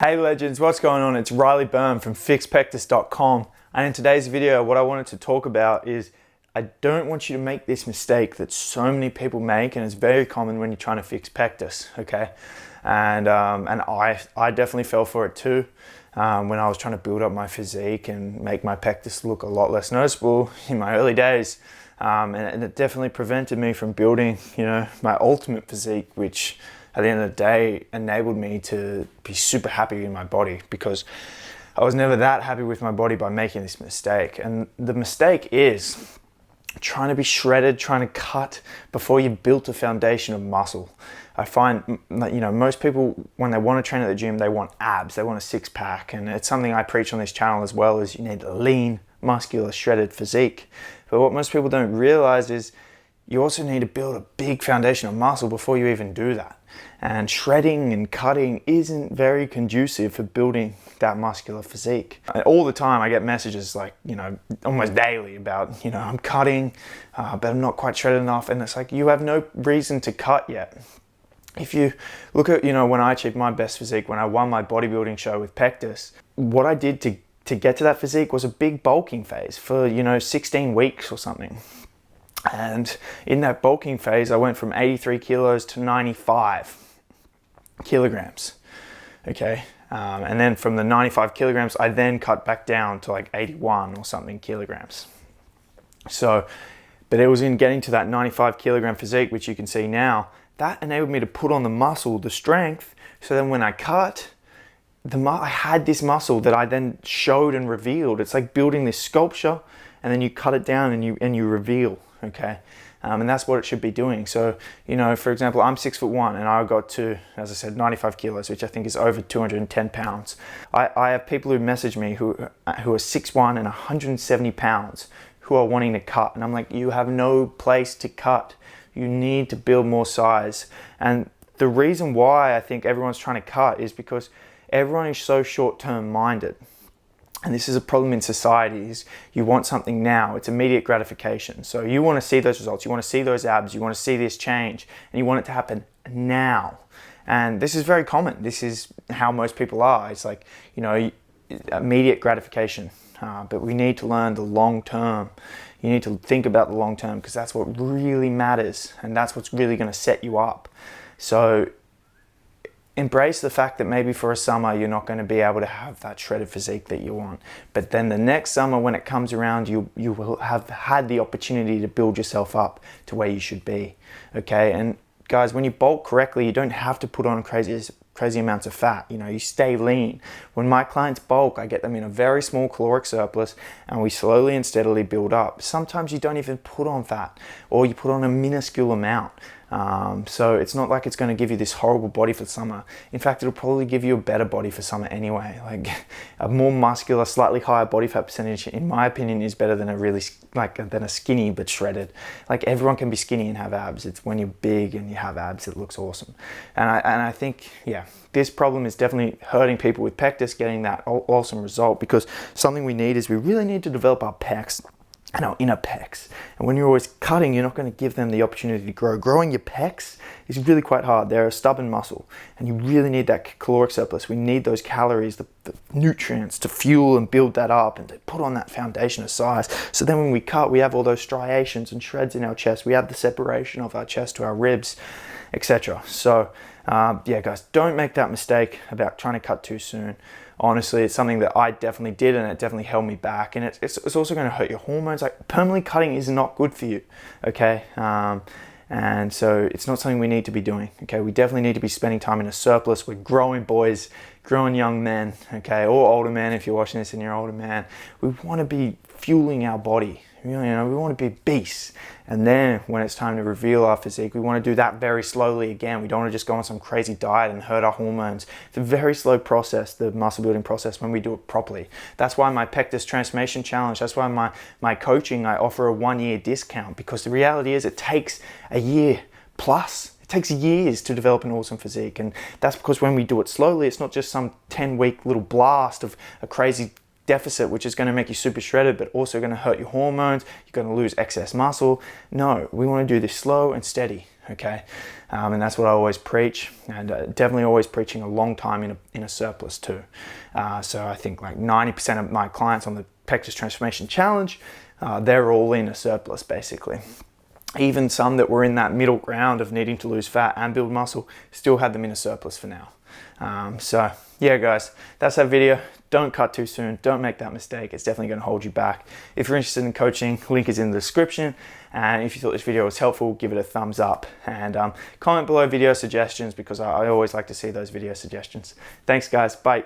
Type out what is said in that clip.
Hey legends, what's going on? It's Byrne from FixPectus.com, and in today's video what I wanted to talk about is I don't want you to make this mistake that so many people make, and it's very common when you're trying to fix pectus, okay? And I definitely fell for it too when I was trying to build up my physique and make my pectus look a lot less noticeable in my early days. And it definitely prevented me from building, my ultimate physique, which at the end of the day enabled me to be super happy in my body, because I was never that happy with my body by making this mistake. And the mistake is trying to be shredded, trying to cut before you've built a foundation of muscle. I find, most people, when they want to train at the gym, they want abs, they want a six-pack, and it's something I preach on this channel as well, is you need a lean, muscular, shredded physique. But what most people don't realize is you also need to build a big foundation of muscle before you even do that. And shredding and cutting isn't very conducive for building that muscular physique. All the time I get messages like, almost daily about, I'm cutting, but I'm not quite shredded enough. And it's like, you have no reason to cut yet. If you look at, when I achieved my best physique, when I won my bodybuilding show with Pectus, what I did to get to that physique was a big bulking phase for, 16 weeks or something. And in that bulking phase, I went from 83 kilos to 95 kilograms, okay? And then from the 95 kilograms, I then cut back down to like 81 or something kilograms. So, but it was in getting to that 95 kilogram physique, which you can see now, that enabled me to put on the muscle, the strength, so then when I cut, I had this muscle that I then showed and revealed. It's like building this sculpture, and then you cut it down and you reveal, okay? And that's what it should be doing. So, for example, I'm 6'1" and I got to, as I said, 95 kilos, which I think is over 210 pounds. I have people who message me who are 6'1" and 170 pounds who are wanting to cut. And I'm like, you have no place to cut. You need to build more size. And the reason why I think everyone's trying to cut is because everyone is so short-term minded. And this is a problem in society, is you want something now. It's immediate gratification. So you want to see those results, you want to see those abs, you want to see this change, and you want it to happen now. And this is very common. This is how most people are. It's like, immediate gratification. But we need to learn the long term. You need to think about the long term, because that's what really matters, and that's what's really going to set you up. So embrace the fact that maybe for a summer you're not going to be able to have that shredded physique that you want, but then the next summer when it comes around, you will have had the opportunity to build yourself up to where you should be, okay? And guys, when you bulk correctly, you don't have to put on crazy amounts of fat. You stay lean. When my clients bulk, I get them in a very small caloric surplus, and we slowly and steadily build up. Sometimes you don't even put on fat, or you put on a minuscule amount. So it's not like it's going to give you this horrible body for summer. In fact, it'll probably give you a better body for summer anyway. Like a more muscular, slightly higher body fat percentage, in my opinion, is better than than a skinny but shredded. Like, everyone can be skinny and have abs. It's when you're big and you have abs, it looks awesome. And I think, this problem is definitely hurting people with pectus getting that awesome result, because something we need is we really need to develop our pecs and our inner pecs. And when you're always cutting, you're not going to give them the opportunity to grow. Growing your pecs is really quite hard. They're a stubborn muscle, and you really need that caloric surplus. We need those calories, the nutrients to fuel and build that up and to put on that foundation of size. So then when we cut, we have all those striations and shreds in our chest. We have the separation of our chest to our ribs, etc. So guys, don't make that mistake about trying to cut too soon. Honestly, it's something that I definitely did, and it definitely held me back, and it's also going to hurt your hormones. Like, permanently cutting is not good for you, okay? And so it's not something we need to be doing, okay? We definitely need to be spending time in a surplus. We're growing boys, growing young men, okay? Or older men, if you're watching this and you're an older man. We want to be fueling our body. We want to be beasts. And then when it's time to reveal our physique, we want to do that very slowly again. We don't want to just go on some crazy diet and hurt our hormones. It's a very slow process, the muscle building process, when we do it properly. That's why my Pectus Transformation Challenge, that's why my coaching, I offer a 1-year discount, because the reality is it takes a year plus. It takes years to develop an awesome physique, and that's because when we do it slowly, it's not just some 10-week little blast of a crazy deficit which is going to make you super shredded but also going to hurt your hormones. You're going to lose excess muscle. No, we want to do this slow and steady, okay? And that's what I always preach, and definitely always preaching a long time in a surplus too. So I think like 90% of my clients on the Pectus Transformation Challenge, they're all in a surplus basically. Even some that were in that middle ground of needing to lose fat and build muscle still had them in a surplus for now. So yeah guys, that's that video. Don't cut too soon. Don't make that mistake. It's definitely going to hold you back. If you're interested in coaching, link is in the description. And if you thought this video was helpful, give it a thumbs up, and comment below video suggestions, because I always like to see those video suggestions. Thanks guys. Bye.